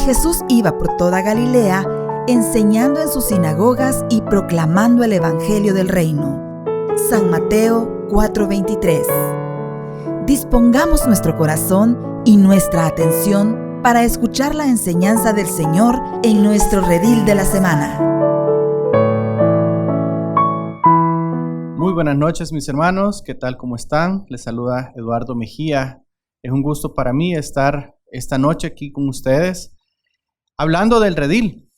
Jesús iba por toda Galilea, enseñando en sus sinagogas y proclamando el Evangelio del Reino. San Mateo 4:23. Dispongamos nuestro corazón y nuestra atención para escuchar la enseñanza del Señor en nuestro redil de la semana. Muy buenas noches, mis hermanos. ¿Qué tal? ¿Cómo están? Les saluda Eduardo Mejía. Es un gusto para mí estar esta noche aquí con ustedes hablando del redil.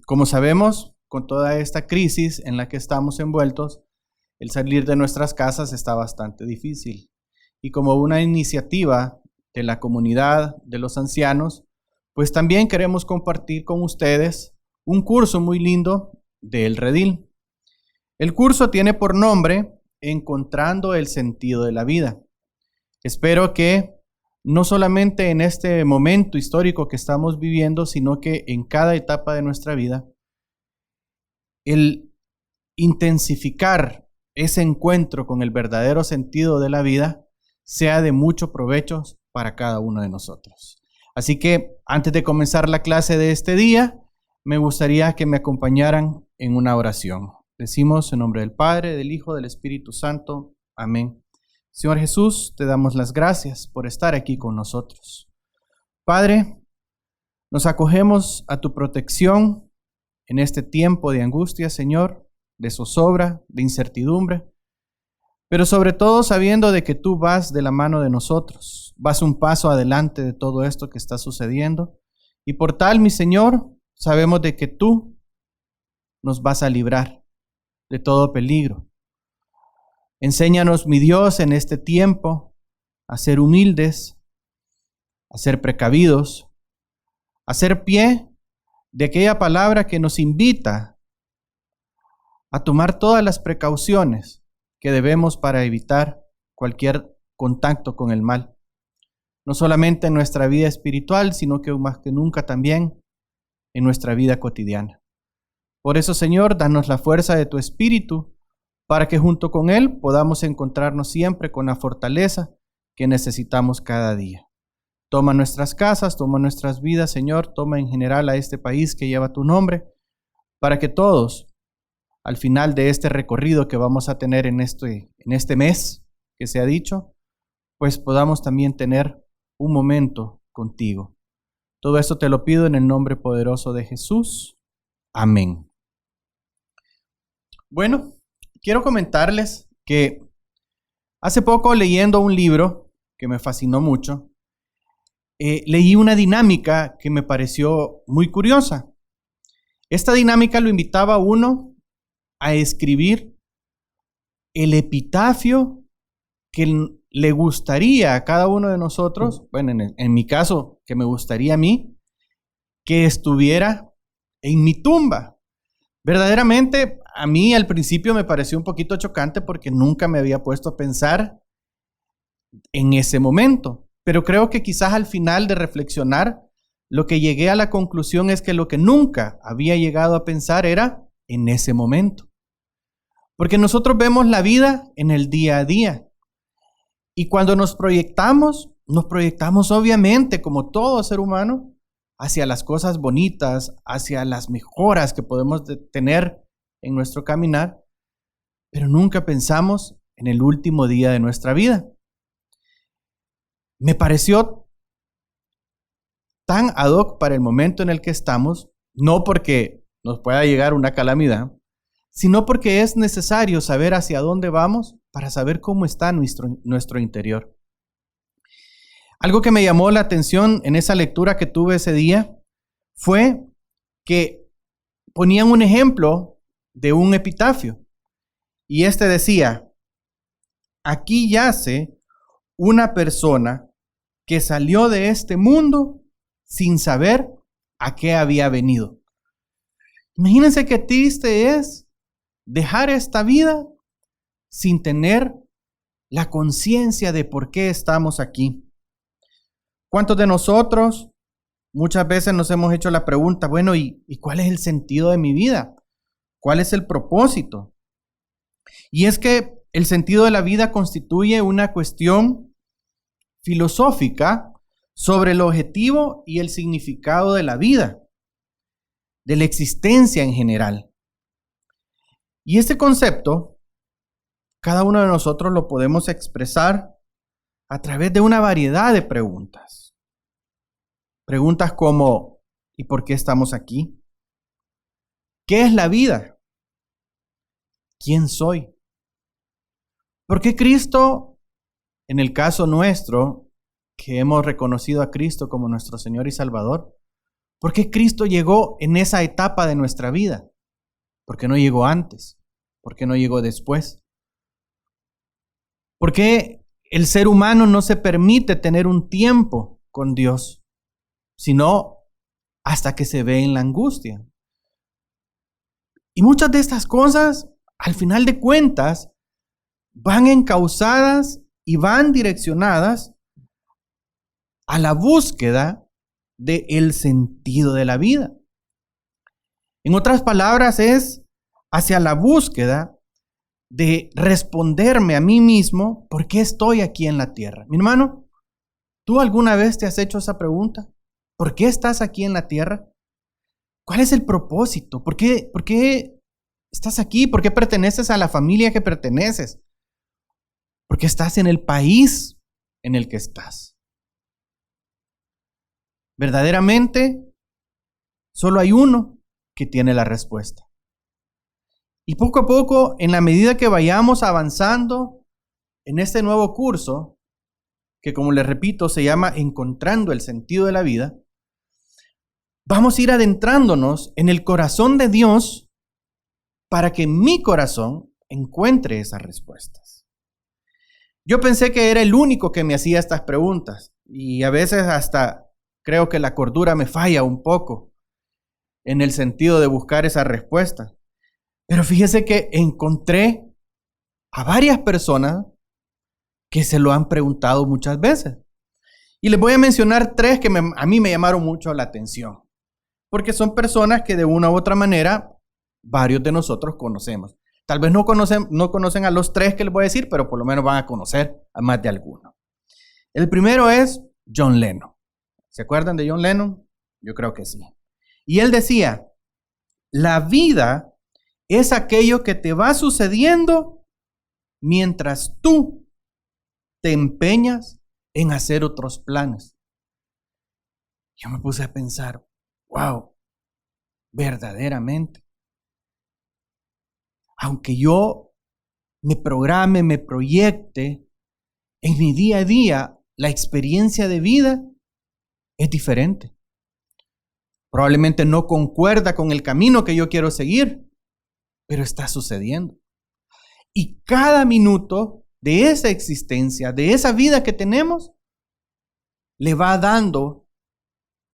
Como sabemos, con toda esta crisis en la que estamos envueltos, el salir de nuestras casas está bastante difícil. Y como una iniciativa de la comunidad de los ancianos, pues también queremos compartir con ustedes un curso muy lindo del redil. El curso tiene por nombre Encontrando el sentido de la vida. Espero que no solamente en este momento histórico que estamos viviendo, sino que en cada etapa de nuestra vida, el intensificar ese encuentro con el verdadero sentido de la vida sea de mucho provecho para cada uno de nosotros. Así que antes de comenzar la clase de este día, me gustaría que me acompañaran en una oración. Decimos en nombre del Padre, del Hijo, del Espíritu Santo. Amén. Señor Jesús, te damos las gracias por estar aquí con nosotros. Padre, nos acogemos a tu protección en este tiempo de angustia, Señor, de zozobra, de incertidumbre, pero sobre todo sabiendo de que tú vas de la mano de nosotros, vas un paso adelante de todo esto que está sucediendo, y por tal, mi Señor, sabemos de que tú nos vas a librar de todo peligro. Enséñanos, mi Dios, en este tiempo a ser humildes, a ser precavidos, a ser pie de aquella palabra que nos invita a tomar todas las precauciones que debemos para evitar cualquier contacto con el mal. No solamente en nuestra vida espiritual, sino que más que nunca también en nuestra vida cotidiana. Por eso, Señor, danos la fuerza de tu Espíritu para que junto con Él podamos encontrarnos siempre con la fortaleza que necesitamos cada día. Toma nuestras casas, toma nuestras vidas, Señor, toma en general a este país que lleva tu nombre, para que todos, al final de este recorrido que vamos a tener en este mes que se ha dicho, pues podamos también tener un momento contigo. Todo esto te lo pido en el nombre poderoso de Jesús. Amén. Bueno, quiero comentarles que hace poco, leyendo un libro que me fascinó mucho, leí una dinámica que me pareció muy curiosa. Esta dinámica lo invitaba a uno a escribir el epitafio que le gustaría a cada uno de nosotros, bueno, en mi caso, que me gustaría a mí, que estuviera en mi tumba. Verdaderamente, a mí al principio me pareció un poquito chocante porque nunca me había puesto a pensar en ese momento. Pero creo que quizás al final de reflexionar, lo que llegué a la conclusión es que lo que nunca había llegado a pensar era en ese momento. Porque nosotros vemos la vida en el día a día. Y cuando nos proyectamos obviamente, como todo ser humano, hacia las cosas bonitas, hacia las mejoras que podemos tener en nuestro caminar, pero nunca pensamos en el último día de nuestra vida. Me pareció tan ad hoc para el momento en el que estamos, no porque nos pueda llegar una calamidad, sino porque es necesario saber hacia dónde vamos para saber cómo está nuestro interior. Algo que me llamó la atención en esa lectura que tuve ese día fue que ponían un ejemplo de un epitafio. Y este decía: aquí yace una persona que salió de este mundo sin saber a qué había venido. Imagínense qué triste es dejar esta vida sin tener la conciencia de por qué estamos aquí. ¿Cuántos de nosotros muchas veces nos hemos hecho la pregunta, bueno, ¿y cuál es el sentido de mi vida? ¿Cuál es el propósito? Y es que el sentido de la vida constituye una cuestión filosófica, sobre el objetivo y el significado de la vida, de la existencia en general. Y este concepto, cada uno de nosotros lo podemos expresar a través de una variedad de preguntas. Preguntas como, ¿y por qué estamos aquí? ¿Qué es la vida? ¿Quién soy? ¿Por qué Cristo, en el caso nuestro, que hemos reconocido a Cristo como nuestro Señor y Salvador, por qué Cristo llegó en esa etapa de nuestra vida? ¿Por qué no llegó antes? ¿Por qué no llegó después? ¿Por qué el ser humano no se permite tener un tiempo con Dios, sino hasta que se ve en la angustia? Y muchas de estas cosas, al final de cuentas, van encausadas y van direccionadas a la búsqueda del sentido de la vida. En otras palabras, es hacia la búsqueda de responderme a mí mismo, ¿por qué estoy aquí en la tierra? Mi hermano, ¿tú alguna vez te has hecho esa pregunta? ¿Por qué estás aquí en la tierra? ¿Cuál es el propósito? ¿Por qué estás aquí? ¿Por qué perteneces a la familia que perteneces? ¿Por qué estás en el país en el que estás? Verdaderamente, solo hay uno que tiene la respuesta. Y poco a poco, en la medida que vayamos avanzando en este nuevo curso, que como les repito, se llama Encontrando el sentido de la vida, vamos a ir adentrándonos en el corazón de Dios para que mi corazón encuentre esas respuestas. Yo pensé que era el único que me hacía estas preguntas y a veces hasta creo que la cordura me falla un poco en el sentido de buscar esa respuesta. Pero fíjese que encontré a varias personas que se lo han preguntado muchas veces. Y les voy a mencionar tres que a mí me llamaron mucho la atención. Porque son personas que de una u otra manera varios de nosotros conocemos. Tal vez no conocen a los tres que les voy a decir, pero por lo menos van a conocer a más de alguno. El primero es John Lennon. ¿Se acuerdan de John Lennon? Yo creo que sí. Y él decía, la vida es aquello que te va sucediendo mientras tú te empeñas en hacer otros planes. Yo me puse a pensar, wow, verdaderamente. Aunque yo me programe, me proyecte, en mi día a día, la experiencia de vida es diferente. Probablemente no concuerda con el camino que yo quiero seguir, pero está sucediendo. Y cada minuto de esa existencia, de esa vida que tenemos, le va dando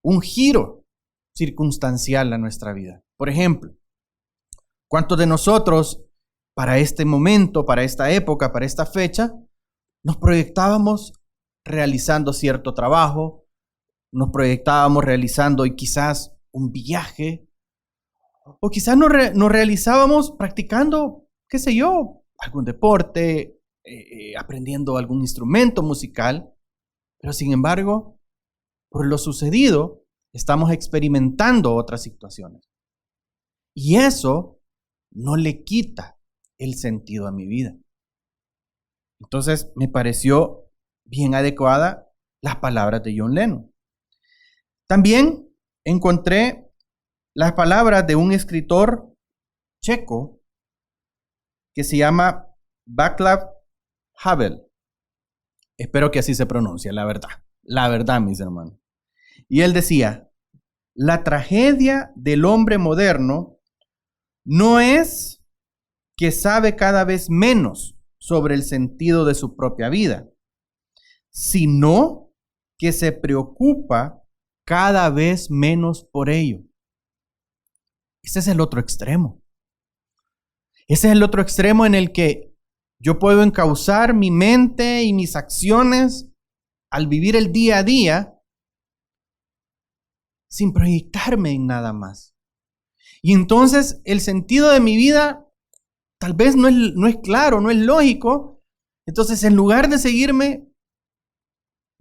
un giro circunstancial a nuestra vida. Por ejemplo, ¿cuántos de nosotros para este momento, para esta época, para esta fecha, nos proyectábamos realizando cierto trabajo, nos proyectábamos realizando y quizás un viaje, o quizás nos realizábamos practicando, qué sé yo, algún deporte, aprendiendo algún instrumento musical, pero sin embargo, por lo sucedido, estamos experimentando otras situaciones. Y eso no le quita el sentido a mi vida. Entonces me pareció bien adecuada las palabras de John Lennon. También encontré las palabras de un escritor checo que se llama Václav Havel. Espero que así se pronuncie, la verdad, mis hermanos. Y él decía, la tragedia del hombre moderno no es que sabe cada vez menos sobre el sentido de su propia vida, sino que se preocupa cada vez menos por ello. Ese es el otro extremo. Ese es el otro extremo en el que yo puedo encauzar mi mente y mis acciones al vivir el día a día sin proyectarme en nada más. Y entonces el sentido de mi vida tal vez no es claro, no es lógico. Entonces en lugar de seguirme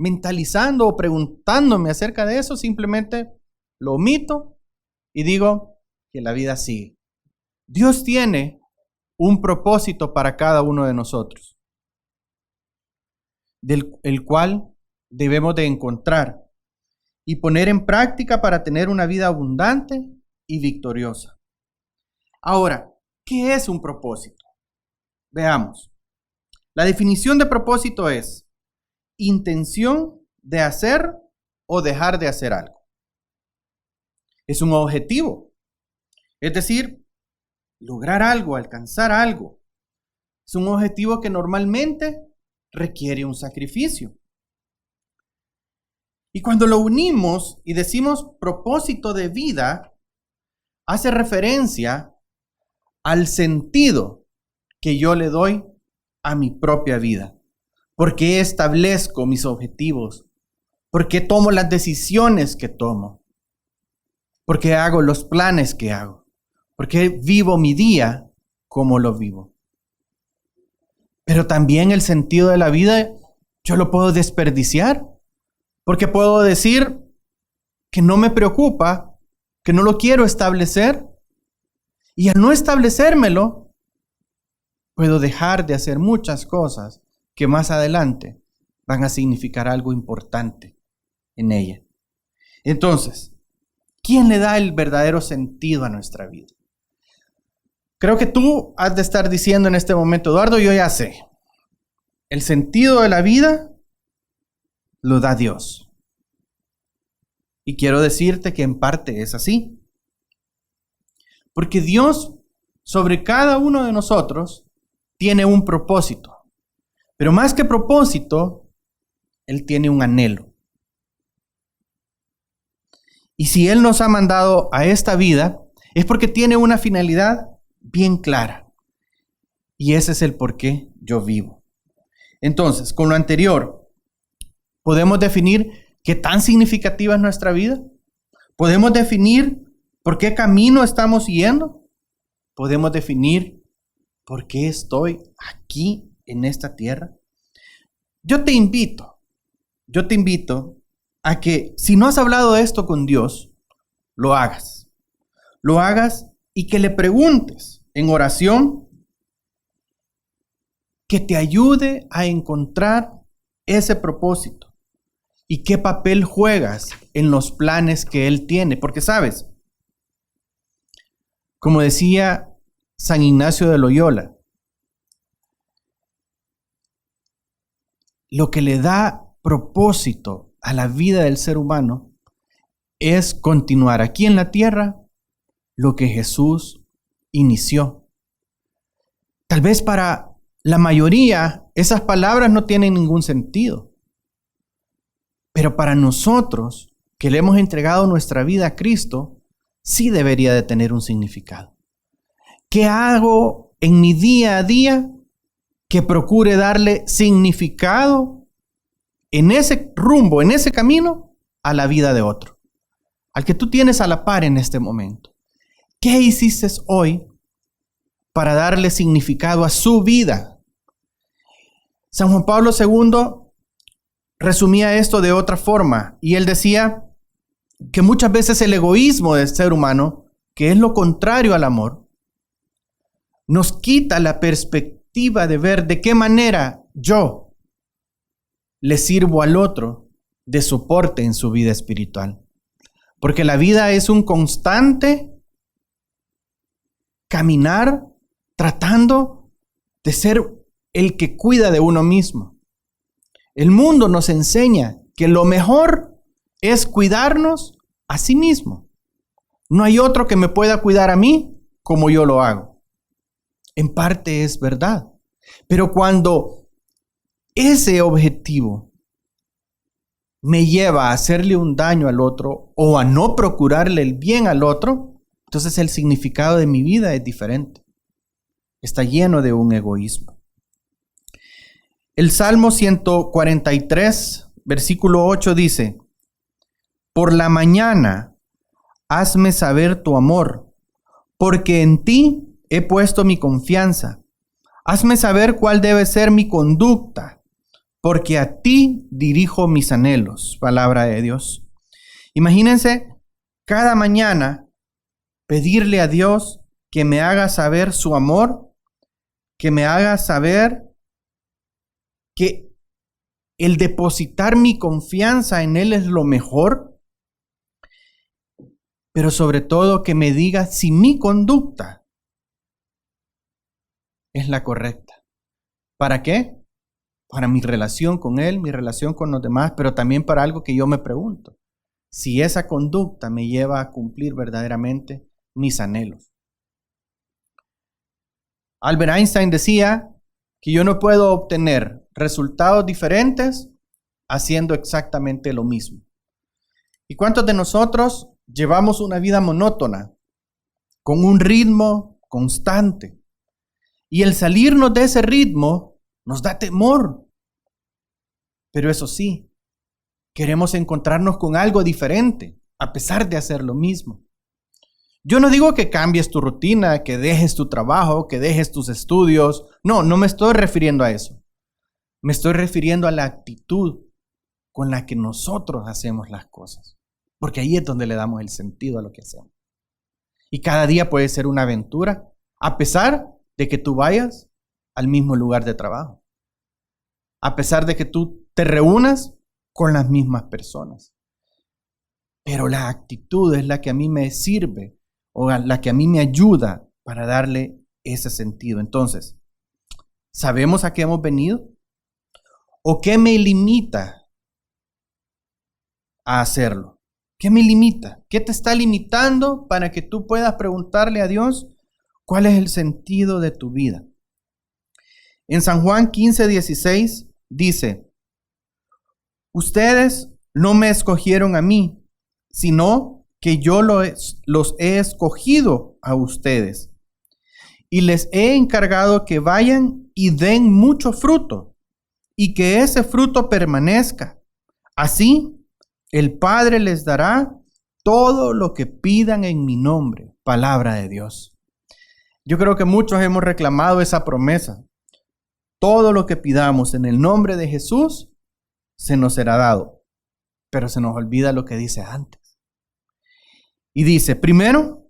mentalizando o preguntándome acerca de eso, simplemente lo omito y digo que la vida sigue. Dios tiene un propósito para cada uno de nosotros, el cual debemos de encontrar y poner en práctica para tener una vida abundante y victoriosa. Ahora, ¿qué es un propósito? Veamos. La definición de propósito es intención de hacer o dejar de hacer algo. Es un objetivo, es decir, lograr algo, alcanzar algo. Es un objetivo que normalmente requiere un sacrificio. Y cuando lo unimos y decimos propósito de vida, hace referencia al sentido que yo le doy a mi propia vida. ¿Por qué establezco mis objetivos? ¿Por qué tomo las decisiones que tomo? ¿Por qué hago los planes que hago? ¿Por qué vivo mi día como lo vivo? Pero también el sentido de la vida yo lo puedo desperdiciar, porque puedo decir que no me preocupa, que no lo quiero establecer, y al no establecérmelo, puedo dejar de hacer muchas cosas que más adelante van a significar algo importante en ella. Entonces, ¿quién le da el verdadero sentido a nuestra vida? Creo que tú has de estar diciendo en este momento, Eduardo, yo ya sé. El sentido de la vida lo da Dios. Y quiero decirte que en parte es así. Porque Dios sobre cada uno de nosotros tiene un propósito. Pero más que propósito, Él tiene un anhelo. Y si Él nos ha mandado a esta vida, es porque tiene una finalidad bien clara. Y ese es el por qué yo vivo. Entonces, con lo anterior, podemos definir qué tan significativa es nuestra vida. Podemos definir por qué camino estamos siguiendo. Podemos definir por qué estoy aquí en esta tierra. Yo te invito a que si no has hablado de esto con Dios, lo hagas. Lo hagas y que le preguntes en oración que te ayude a encontrar ese propósito y qué papel juegas en los planes que Él tiene. Porque sabes, como decía San Ignacio de Loyola, lo que le da propósito a la vida del ser humano es continuar aquí en la tierra lo que Jesús inició. Tal vez para la mayoría esas palabras no tienen ningún sentido, pero para nosotros que le hemos entregado nuestra vida a Cristo, sí debería de tener un significado. ¿Qué hago en mi día a día que procure darle significado en ese rumbo, en ese camino, a la vida de otro? Al que tú tienes a la par en este momento. ¿Qué hiciste hoy para darle significado a su vida? San Juan Pablo II resumía esto de otra forma y él decía que muchas veces el egoísmo del ser humano, que es lo contrario al amor, nos quita la perspectiva de ver de qué manera yo le sirvo al otro de soporte en su vida espiritual. Porque la vida es un constante caminar tratando de ser el que cuida de uno mismo. El mundo nos enseña que lo mejor es cuidarnos a sí mismo. No hay otro que me pueda cuidar a mí como yo lo hago. En parte es verdad. Pero cuando ese objetivo me lleva a hacerle un daño al otro o a no procurarle el bien al otro, entonces el significado de mi vida es diferente. Está lleno de un egoísmo. El Salmo 143, versículo 8 dice: por la mañana hazme saber tu amor, porque en ti he puesto mi confianza. Hazme saber cuál debe ser mi conducta, porque a ti dirijo mis anhelos. Palabra de Dios. Imagínense cada mañana pedirle a Dios que me haga saber su amor, que me haga saber que el depositar mi confianza en Él es lo mejor, pero sobre todo que me diga si mi conducta es la correcta. ¿Para qué? Para mi relación con Él, mi relación con los demás, pero también para algo que yo me pregunto. Si esa conducta me lleva a cumplir verdaderamente mis anhelos. Albert Einstein decía que yo no puedo obtener resultados diferentes haciendo exactamente lo mismo. ¿Y cuántos de nosotros llevamos una vida monótona, con un ritmo constante? Y el salirnos de ese ritmo nos da temor. Pero eso sí, queremos encontrarnos con algo diferente, a pesar de hacer lo mismo. Yo no digo que cambies tu rutina, que dejes tu trabajo, que dejes tus estudios. No me estoy refiriendo a eso. Me estoy refiriendo a la actitud con la que nosotros hacemos las cosas. Porque ahí es donde le damos el sentido a lo que hacemos. Y cada día puede ser una aventura, a pesar de que tú vayas al mismo lugar de trabajo. A pesar de que tú te reúnas con las mismas personas. Pero la actitud es la que a mí me sirve o la que a mí me ayuda para darle ese sentido. Entonces, ¿sabemos a qué hemos venido? ¿O qué me limita a hacerlo? ¿Qué me limita? ¿Qué te está limitando para que tú puedas preguntarle a Dios cuál es el sentido de tu vida? En San Juan 15:16 dice: ustedes no me escogieron a mí, sino que yo los he escogido a ustedes. Y les he encargado que vayan y den mucho fruto, y que ese fruto permanezca. Así, el Padre les dará todo lo que pidan en mi nombre. Palabra de Dios. Yo creo que muchos hemos reclamado esa promesa. Todo lo que pidamos en el nombre de Jesús se nos será dado. Pero se nos olvida lo que dice antes. Y dice, primero,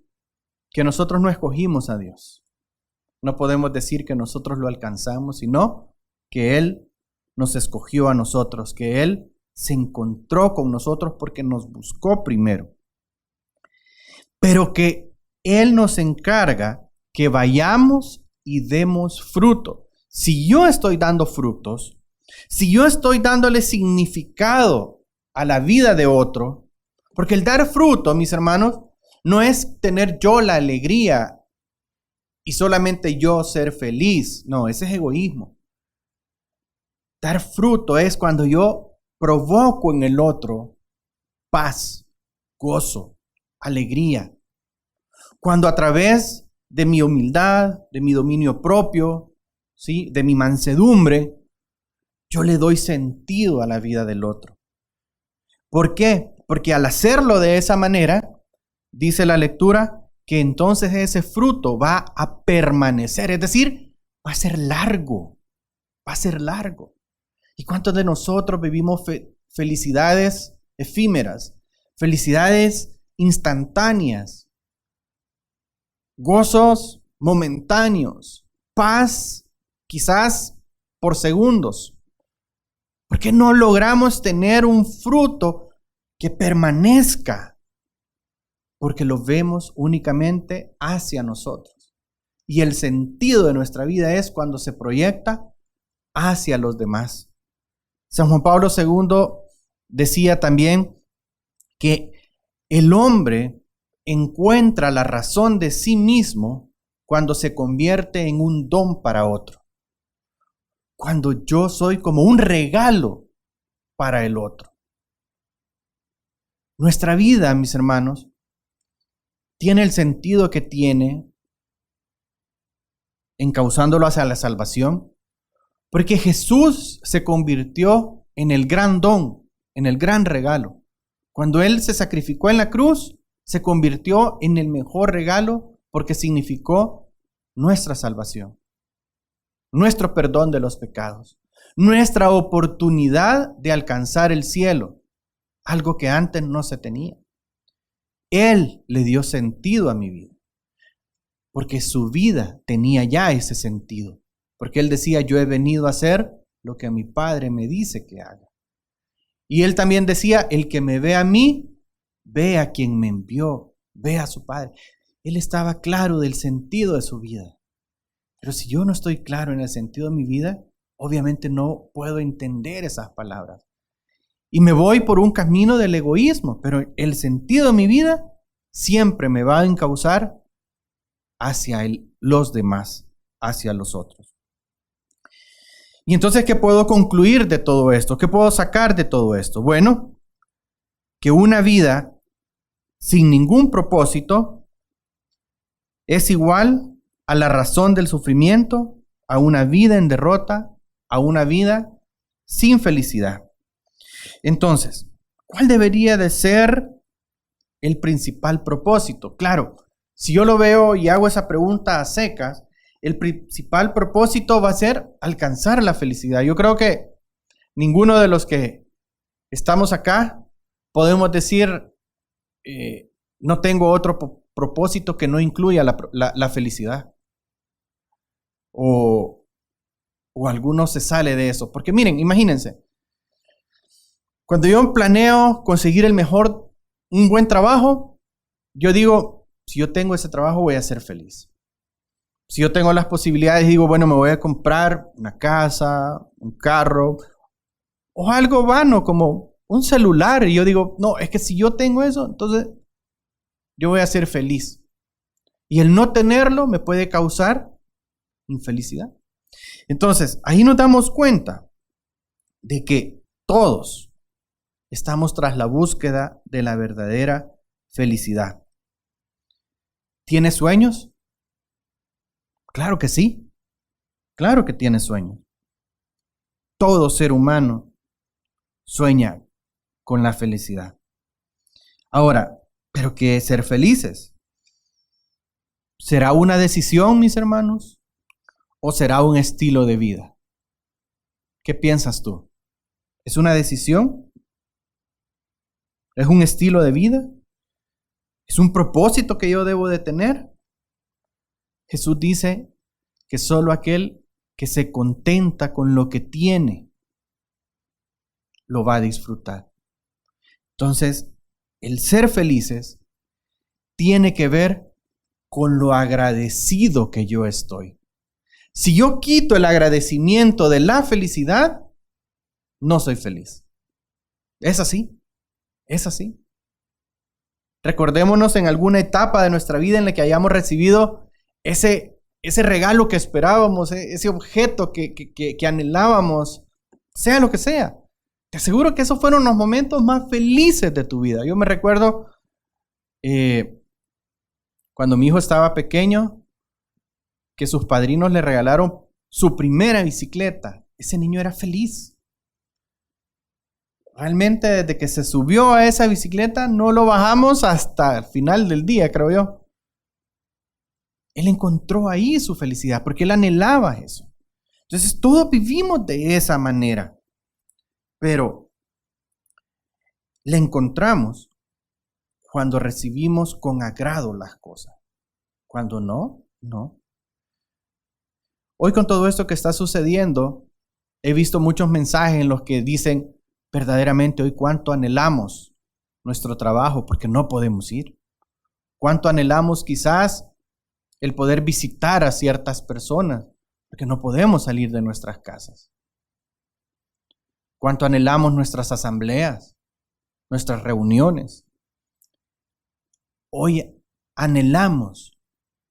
que nosotros no escogimos a Dios. No podemos decir que nosotros lo alcanzamos, sino que Él nos escogió a nosotros, que Él se encontró con nosotros porque nos buscó primero. Pero que Él nos encarga que vayamos y demos fruto. Si yo estoy dando frutos, si yo estoy dándole significado a la vida de otro, porque el dar fruto, mis hermanos, no es tener yo la alegría y solamente yo ser feliz. No, ese es egoísmo. Dar fruto es cuando yo provoco en el otro paz, gozo, alegría. Cuando a través de mi humildad, de mi dominio propio, ¿sí?, de mi mansedumbre, yo le doy sentido a la vida del otro. ¿Por qué? Porque al hacerlo de esa manera, dice la lectura, que entonces ese fruto va a permanecer, es decir, va a ser largo, va a ser largo. ¿Y cuántos de nosotros vivimos felicidades efímeras, felicidades instantáneas, gozos momentáneos, paz quizás por segundos? ¿Por qué no logramos tener un fruto que permanezca? Porque lo vemos únicamente hacia nosotros. Y el sentido de nuestra vida es cuando se proyecta hacia los demás. San Juan Pablo II decía también que el hombre encuentra la razón de sí mismo cuando se convierte en un don para otro. Cuando yo soy como un regalo para el otro. Nuestra vida, mis hermanos, tiene el sentido que tiene encauzándolo hacia la salvación, porque Jesús se convirtió en el gran don, en el gran regalo. Cuando Él se sacrificó en la cruz, se convirtió en el mejor regalo porque significó nuestra salvación, nuestro perdón de los pecados, nuestra oportunidad de alcanzar el cielo, algo que antes no se tenía. Él le dio sentido a mi vida, porque su vida tenía ya ese sentido, porque Él decía, yo he venido a hacer lo que mi Padre me dice que haga. Y Él también decía, el que me ve a mí, ve a quien me envió, ve a su Padre. Él estaba claro del sentido de su vida. Pero si yo no estoy claro en el sentido de mi vida, obviamente no puedo entender esas palabras. Y me voy por un camino del egoísmo, pero el sentido de mi vida siempre me va a encauzar hacia los demás, hacia los otros. Y entonces, ¿qué puedo concluir de todo esto? ¿Qué puedo sacar de todo esto? Bueno, que una vida sin ningún propósito es igual a la razón del sufrimiento, a una vida en derrota, a una vida sin felicidad. Entonces, ¿cuál debería de ser el principal propósito? Claro, si yo lo veo y hago esa pregunta a secas, el principal propósito va a ser alcanzar la felicidad. Yo creo que ninguno de los que estamos acá podemos decir, no tengo otro propósito que no incluya la felicidad. O alguno se sale de eso. Porque miren, imagínense, cuando yo planeo conseguir un buen trabajo, yo digo, si yo tengo ese trabajo voy a ser feliz. Si yo tengo las posibilidades, digo, bueno, me voy a comprar una casa, un carro, o algo vano como un celular. Y yo digo, no, es que si yo tengo eso, entonces yo voy a ser feliz. Y el no tenerlo me puede causar infelicidad. Entonces, ahí nos damos cuenta de que todos estamos tras la búsqueda de la verdadera felicidad. ¿Tienes sueños? Claro que sí. Claro que tienes sueños. Todo ser humano sueña con la felicidad. Ahora, ¿pero qué es ser felices? ¿Será una decisión, mis hermanos? ¿O será un estilo de vida? ¿Qué piensas tú? ¿Es una decisión? ¿Es un estilo de vida? ¿Es un propósito que yo debo de tener? Jesús dice que solo aquel que se contenta con lo que tiene lo va a disfrutar. Entonces, el ser felices tiene que ver con lo agradecido que yo estoy. Si yo quito el agradecimiento de la felicidad, no soy feliz. Es así, es así. Recordémonos en alguna etapa de nuestra vida en la que hayamos recibido ese regalo que esperábamos, ese objeto que anhelábamos, sea lo que sea. Te aseguro que esos fueron los momentos más felices de tu vida. Yo me recuerdo cuando mi hijo estaba pequeño, que sus padrinos le regalaron su primera bicicleta. Ese niño era feliz. Realmente desde que se subió a esa bicicleta no lo bajamos hasta el final del día, creo yo. Él encontró ahí su felicidad porque él anhelaba eso. Entonces todos vivimos de esa manera, pero la encontramos cuando recibimos con agrado las cosas. Cuando no, no. Hoy con todo esto que está sucediendo, he visto muchos mensajes en los que dicen verdaderamente hoy cuánto anhelamos nuestro trabajo porque no podemos ir. Cuánto anhelamos quizás el poder visitar a ciertas personas porque no podemos salir de nuestras casas. Cuánto anhelamos nuestras asambleas, nuestras reuniones. Hoy anhelamos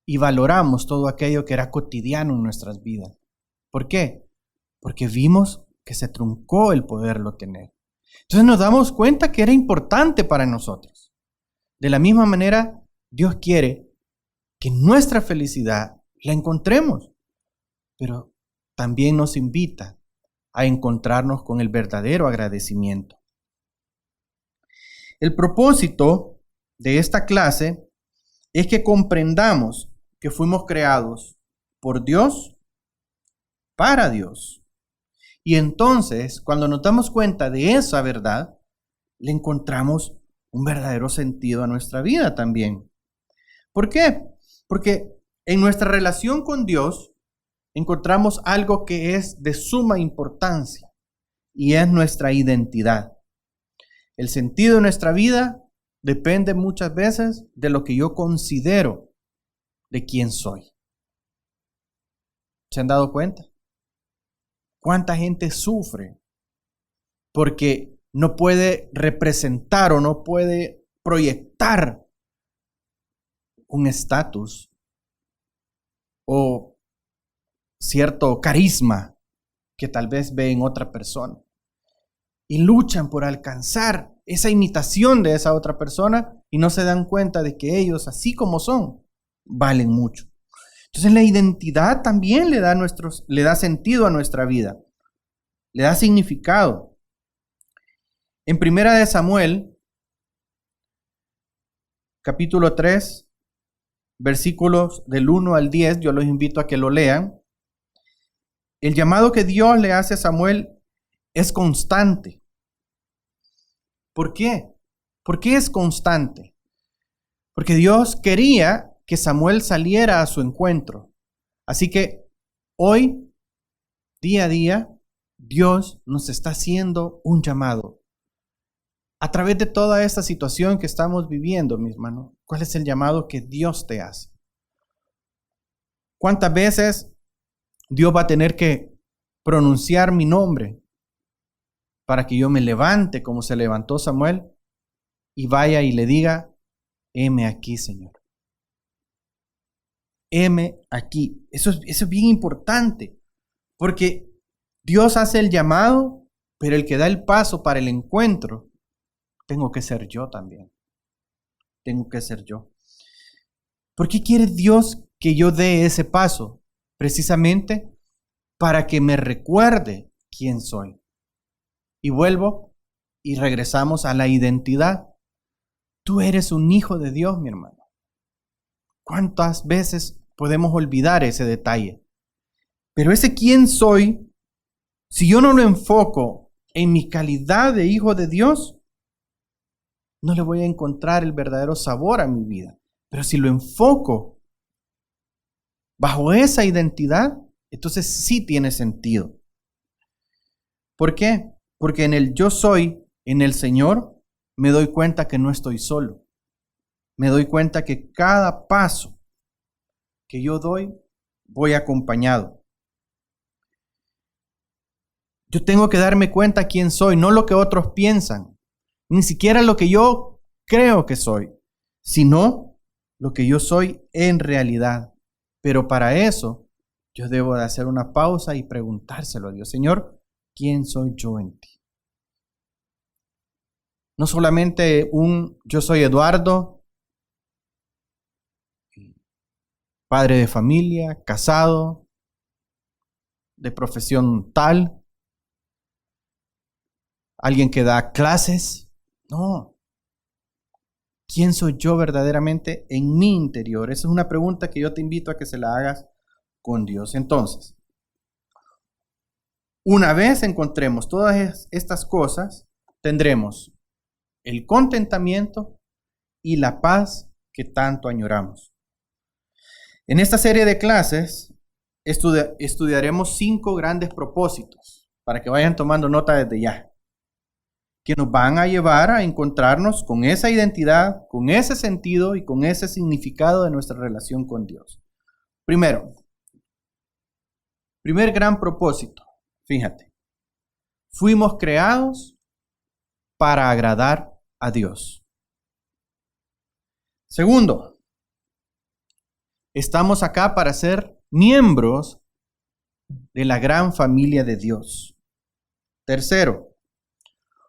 y valoramos todo aquello que era cotidiano en nuestras vidas. ¿Por qué? Porque vimos que se truncó el poderlo tener. Entonces nos damos cuenta que era importante para nosotros. De la misma manera, Dios quiere que nuestra felicidad la encontremos, pero también nos invita a encontrarnos con el verdadero agradecimiento. El propósito de esta clase es que comprendamos que fuimos creados por Dios, para Dios, Y entonces, cuando nos damos cuenta de esa verdad, le encontramos un verdadero sentido a nuestra vida también. ¿Por qué? Porque en nuestra relación con Dios encontramos algo que es de suma importancia y es nuestra identidad. El sentido de nuestra vida depende muchas veces de lo que yo considero de quién soy. ¿Se han dado cuenta? ¿Cuánta gente sufre porque no puede representar o no puede proyectar un estatus o cierto carisma que tal vez ve en otra persona? Y luchan por alcanzar esa imitación de esa otra persona y no se dan cuenta de que ellos, así como son, valen mucho. Entonces la identidad también le da sentido a nuestra vida, le da significado. En 1 Samuel, capítulo 3, versículos del 1 al 10, yo los invito a que lo lean. El llamado que Dios le hace a Samuel es constante. ¿Por qué? ¿Por qué es constante? Porque Dios quería que Samuel saliera a su encuentro. Así que hoy, día a día, Dios nos está haciendo un llamado. A través de toda esta situación que estamos viviendo, mi hermano, ¿cuál es el llamado que Dios te hace? ¿Cuántas veces Dios va a tener que pronunciar mi nombre para que yo me levante como se levantó Samuel y vaya y le diga, heme aquí, Señor? Heme aquí. Eso es bien importante, porque Dios hace el llamado, pero el que da el paso para el encuentro, tengo que ser yo también. Tengo que ser yo. ¿Por qué quiere Dios que yo dé ese paso? Precisamente para que me recuerde quién soy. Y vuelvo y regresamos a la identidad. Tú eres un hijo de Dios, mi hermano. ¿Cuántas veces podemos olvidar ese detalle? Pero ese quién soy, si yo no lo enfoco en mi calidad de hijo de Dios, no le voy a encontrar el verdadero sabor a mi vida. Pero si lo enfoco bajo esa identidad, entonces sí tiene sentido. ¿Por qué? Porque en el yo soy, en el Señor, me doy cuenta que no estoy solo. Me doy cuenta que cada paso que yo doy, voy acompañado. Yo tengo que darme cuenta quién soy, no lo que otros piensan, ni siquiera lo que yo creo que soy, sino lo que yo soy en realidad. Pero para eso, yo debo de hacer una pausa y preguntárselo a Dios. Señor, ¿quién soy yo en ti? No solamente yo soy Eduardo, padre de familia, casado, de profesión tal, alguien que da clases. No. ¿Quién soy yo verdaderamente en mi interior? Esa es una pregunta que yo te invito a que se la hagas con Dios. Entonces, una vez encontremos todas estas cosas, tendremos el contentamiento y la paz que tanto añoramos. En esta serie de clases estudiaremos 5 grandes propósitos para que vayan tomando nota desde ya, que nos van a llevar a encontrarnos con esa identidad, con ese sentido y con ese significado de nuestra relación con Dios. Primero, primer gran propósito, fíjate, fuimos creados para agradar a Dios. Segundo, estamos acá para ser miembros de la gran familia de Dios. Tercero,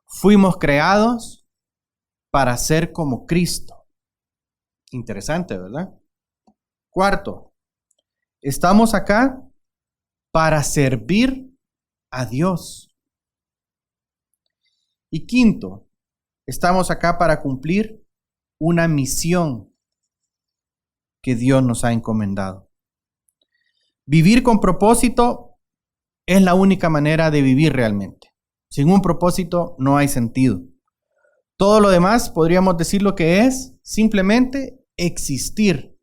fuimos creados para ser como Cristo. Interesante, ¿verdad? Cuarto, estamos acá para servir a Dios. Y quinto, estamos acá para cumplir una misión que Dios nos ha encomendado. Vivir con propósito es la única manera de vivir realmente. Sin un propósito no hay sentido. Todo lo demás podríamos decir lo que es simplemente existir.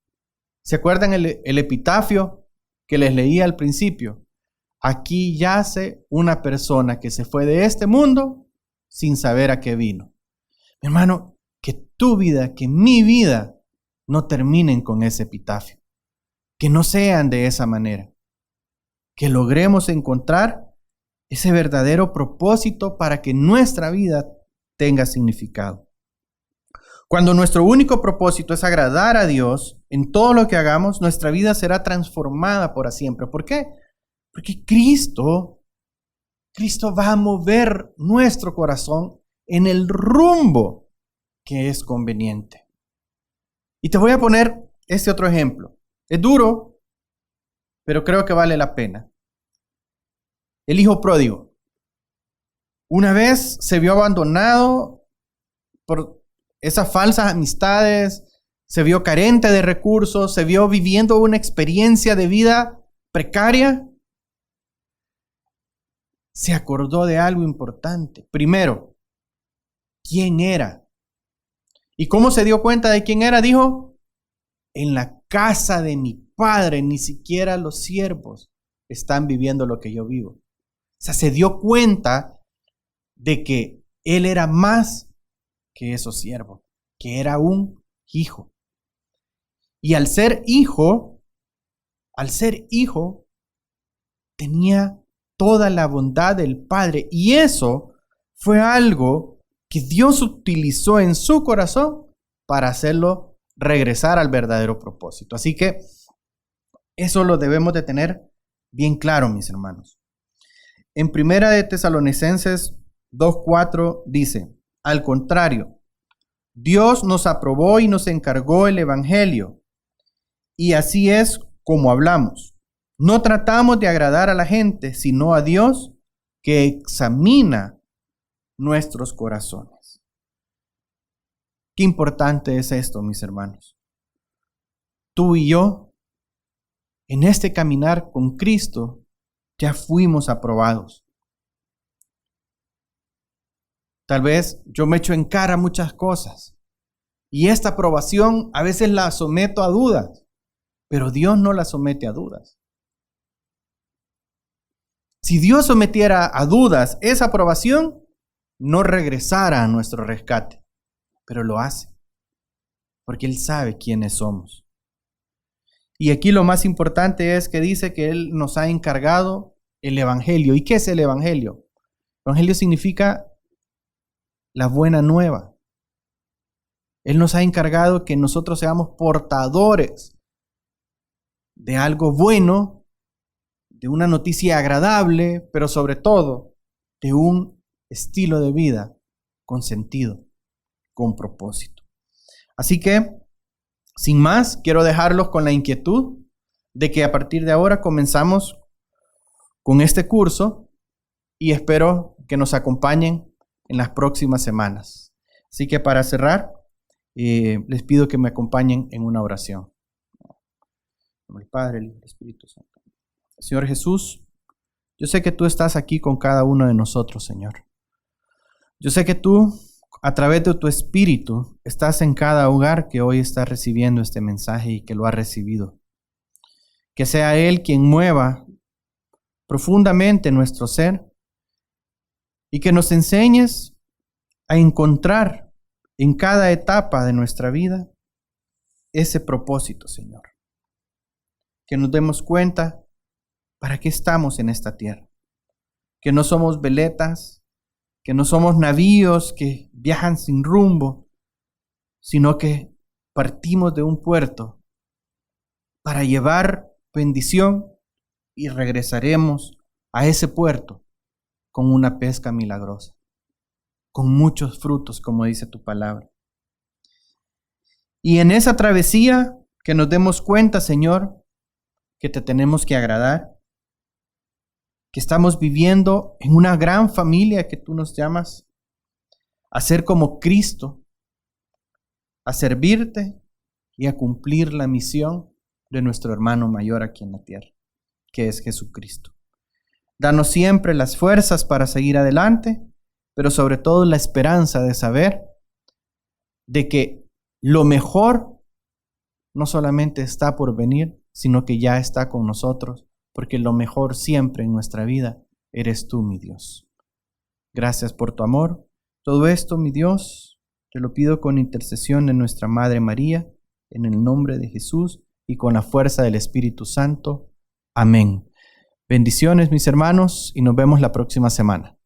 ¿Se acuerdan el epitafio que les leí al principio? Aquí yace una persona que se fue de este mundo sin saber a qué vino. Mi hermano, que tu vida, que mi vida no terminen con ese epitafio. Que no sean de esa manera. Que logremos encontrar ese verdadero propósito para que nuestra vida tenga significado. Cuando nuestro único propósito es agradar a Dios en todo lo que hagamos, nuestra vida será transformada para siempre. ¿Por qué? Porque Cristo va a mover nuestro corazón en el rumbo que es conveniente. Y te voy a poner este otro ejemplo. Es duro, pero creo que vale la pena. El hijo pródigo. Una vez se vio abandonado por esas falsas amistades, se vio carente de recursos, se vio viviendo una experiencia de vida precaria. Se acordó de algo importante. Primero, ¿quién era? ¿Y cómo se dio cuenta de quién era? Dijo, en la casa de mi padre ni siquiera los siervos están viviendo lo que yo vivo. O sea, se dio cuenta de que él era más que esos siervos, que era un hijo. Y al ser hijo, tenía toda la bondad del Padre. Y eso fue algo que Dios utilizó en su corazón para hacerlo regresar al verdadero propósito. Así que eso lo debemos de tener bien claro, mis hermanos. En Primera de Tesalonicenses 2:4 dice, al contrario, Dios nos aprobó y nos encargó el Evangelio. Y así es como hablamos. No tratamos de agradar a la gente, sino a Dios que examina nuestros corazones. Qué importante es esto, mis hermanos. Tú y yo, en este caminar con Cristo, ya fuimos aprobados. Tal vez yo me echo en cara muchas cosas y esta aprobación a veces la someto a dudas, pero Dios no la somete a dudas. Si Dios sometiera a dudas esa aprobación, no regresara a nuestro rescate, pero lo hace, porque Él sabe quiénes somos. Y aquí lo más importante es que dice que Él nos ha encargado el Evangelio. ¿Y qué es el Evangelio? El Evangelio significa la buena nueva. Él nos ha encargado que nosotros seamos portadores de algo bueno, de una noticia agradable, pero sobre todo de un estilo de vida con sentido, con propósito. Así que, sin más, quiero dejarlos con la inquietud de que a partir de ahora comenzamos con este curso y espero que nos acompañen en las próximas semanas. Así que para cerrar, les pido que me acompañen en una oración. El Padre, el Hijo y el Espíritu Santo. Señor Jesús, yo sé que tú estás aquí con cada uno de nosotros, Señor. Yo sé que tú, a través de tu Espíritu, estás en cada hogar que hoy está recibiendo este mensaje y que lo ha recibido. Que sea Él quien mueva profundamente nuestro ser y que nos enseñes a encontrar en cada etapa de nuestra vida ese propósito, Señor. Que nos demos cuenta para qué estamos en esta tierra. Que no somos veletas, que no somos navíos que viajan sin rumbo, sino que partimos de un puerto para llevar bendición y regresaremos a ese puerto con una pesca milagrosa, con muchos frutos, como dice tu palabra. Y en esa travesía que nos demos cuenta, Señor, que te tenemos que agradar, que estamos viviendo en una gran familia que tú nos llamas a ser como Cristo, a servirte y a cumplir la misión de nuestro hermano mayor aquí en la tierra, que es Jesucristo. Danos siempre las fuerzas para seguir adelante, pero sobre todo la esperanza de saber de que lo mejor no solamente está por venir, sino que ya está con nosotros, porque lo mejor siempre en nuestra vida eres tú, mi Dios. Gracias por tu amor. Todo esto, mi Dios, te lo pido con intercesión de nuestra Madre María, en el nombre de Jesús y con la fuerza del Espíritu Santo. Amén. Bendiciones, mis hermanos, y nos vemos la próxima semana.